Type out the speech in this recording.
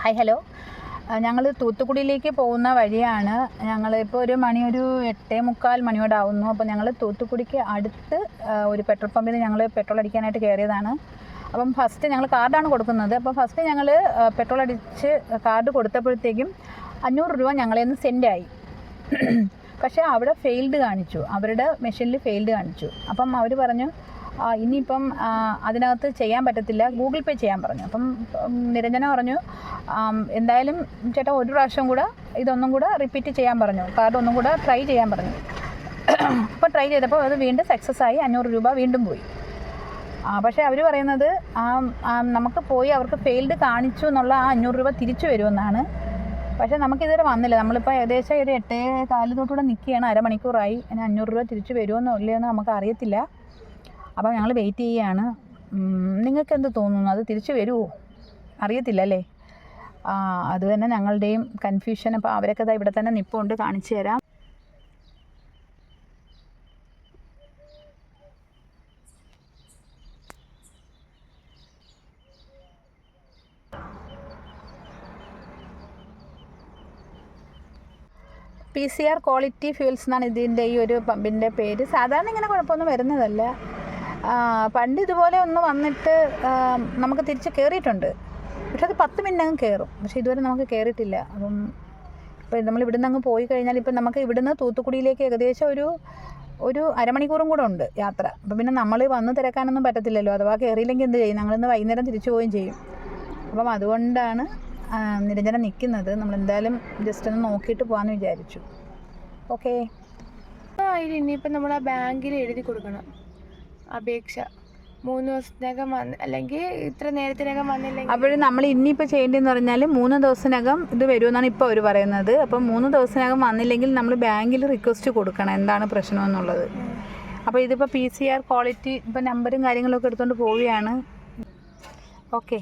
Hi hello, ഞങ്ങൾ തൂത്തുക്കുടിയിലേക്ക് പോകുന്ന വഴിയാണ്. ഞങ്ങളിപ്പോൾ ഒരു 8:45 മണിയോടാവുന്നു. അപ്പോൾ ഞങ്ങൾ തൂത്തുക്കുടിക്ക് അടുത്ത് ഒരു പെട്രോൾ പമ്പിൽ ഞങ്ങൾ പെട്രോൾ അടിക്കാനായിട്ട് കയറിയതാണ്. അപ്പം ഫസ്റ്റ് ഞങ്ങൾ കാർഡാണ് കൊടുക്കുന്നത്. അപ്പോൾ ഫസ്റ്റ് ഞങ്ങൾ പെട്രോൾ അടിച്ച് കാർഡ് കൊടുത്തപ്പോഴത്തേക്കും 500 രൂപ ഞങ്ങളെ നിന്ന് സെൻഡായി. പക്ഷേ അവിടെ ഫെയിൽഡ് കാണിച്ചു, അവരുടെ മെഷീനിൽ ഫെയിൽഡ് കാണിച്ചു. അപ്പം അവർ പറഞ്ഞു ഇനിയിപ്പം അതിനകത്ത് ചെയ്യാൻ പറ്റത്തില്ല, ഗൂഗിൾ പേ ചെയ്യാൻ പറഞ്ഞു. അപ്പം നിരഞ്ജന പറഞ്ഞു എന്തായാലും ചേട്ടാ ഒരു പ്രാവശ്യം കൂടെ ഇതൊന്നും കൂടെ റിപ്പീറ്റ് ചെയ്യാൻ പറഞ്ഞു, കാർഡ് ഒന്നും കൂടെ ട്രൈ ചെയ്യാൻ പറഞ്ഞു. അപ്പോൾ ട്രൈ ചെയ്തപ്പോൾ അത് വീണ്ടും സക്സസ് ആയി, 500 രൂപ വീണ്ടും പോയി. പക്ഷേ അവർ പറയുന്നത് നമുക്ക് പോയി അവർക്ക് ഫെയിൽഡ് കാണിച്ചു എന്നുള്ള ആ 500 രൂപ തിരിച്ചു വരുമെന്നാണ്. പക്ഷേ നമുക്കിതുവരെ വന്നില്ല. നമ്മളിപ്പോൾ ഏകദേശം ഒരു 8:15 തൊട്ടുകൂടെ നിൽക്കുകയാണ്, അരമണിക്കൂറായി. ഇനി 500 രൂപ തിരിച്ചു വരുമോ ഇല്ലയോ എന്ന് നമുക്ക് അറിയത്തില്ല. അപ്പോൾ ഞങ്ങൾ വെയിറ്റ് ചെയ്യുകയാണ്. നിങ്ങൾക്ക് എന്ത് തോന്നുന്നു, അത് തിരിച്ചു വരുമോ അറിയത്തില്ല അല്ലേ? അത് തന്നെ ഞങ്ങളുടെയും കൺഫ്യൂഷൻ. അപ്പോൾ അവരൊക്കെ ഇതാ ഇവിടെ തന്നെ നിൽപ്പുണ്ട്, കാണിച്ചു തരാം. PCR ക്വാളിറ്റി ഫ്യൂൽസ് എന്നാണ് ഇതിൻ്റെ ഈ ഒരു പമ്പിൻ്റെ പേര്. സാധാരണ ഇങ്ങനെ കുഴപ്പമൊന്നും വരുന്നതല്ല. പണ്ട് ഇതുപോലെ ഒന്ന് വന്നിട്ട് നമുക്ക് തിരിച്ച് കയറിയിട്ടുണ്ട്. പക്ഷെ അത് 10 മിനിറ്റിനകം കയറും. പക്ഷേ ഇതുവരെ നമുക്ക് കയറിയിട്ടില്ല. അപ്പം ഇപ്പോൾ നമ്മൾ ഇവിടുന്ന് അങ്ങ് പോയി കഴിഞ്ഞാൽ ഇപ്പം നമുക്ക് ഇവിടുന്ന് തൂത്തുക്കുടിയിലേക്ക് ഏകദേശം ഒരു അരമണിക്കൂറും കൂടെ ഉണ്ട് യാത്ര. അപ്പം പിന്നെ നമ്മൾ വന്ന് തിരക്കാനൊന്നും പറ്റത്തില്ലല്ലോ. അഥവാ കയറിയില്ലെങ്കിൽ എന്ത് ചെയ്യും, ഞങ്ങളിന്ന് വൈകുന്നേരം തിരിച്ചു പോവുകയും ചെയ്യും. അപ്പം അതുകൊണ്ടാണ് നിരഞ്ജന നിൽക്കുന്നത്. നമ്മളെന്തായാലും ജസ്റ്റ് ഒന്ന് നോക്കിയിട്ട് പോകാമെന്ന് വിചാരിച്ചു. ഓക്കെ. ഇനിയിപ്പം നമ്മൾ ആ ബാങ്കിൽ എഴുതി കൊടുക്കണം അപേക്ഷ 3 ദിവസത്തിനകം അല്ലെങ്കിൽ ഇത്ര നേരത്തിനകം വന്നില്ലെങ്കിൽ. അപ്പോഴും നമ്മൾ ഇനിയിപ്പോൾ ചെയ്യേണ്ടതെന്ന് പറഞ്ഞാൽ 3 ദിവസത്തിനകം ഇത് വരുമെന്നാണ് ഇപ്പോൾ അവർ പറയുന്നത്. അപ്പം 3 ദിവസത്തിനകം വന്നില്ലെങ്കിൽ നമ്മൾ ബാങ്കിൽ റിക്വസ്റ്റ് കൊടുക്കണം എന്താണ് പ്രശ്നമെന്നുള്ളത്. അപ്പോൾ ഇതിപ്പോൾ PCR ക്വാളിറ്റി ഇപ്പോൾ നമ്പറും കാര്യങ്ങളൊക്കെ എടുത്തുകൊണ്ട് പോവുകയാണ്. ഓക്കെ.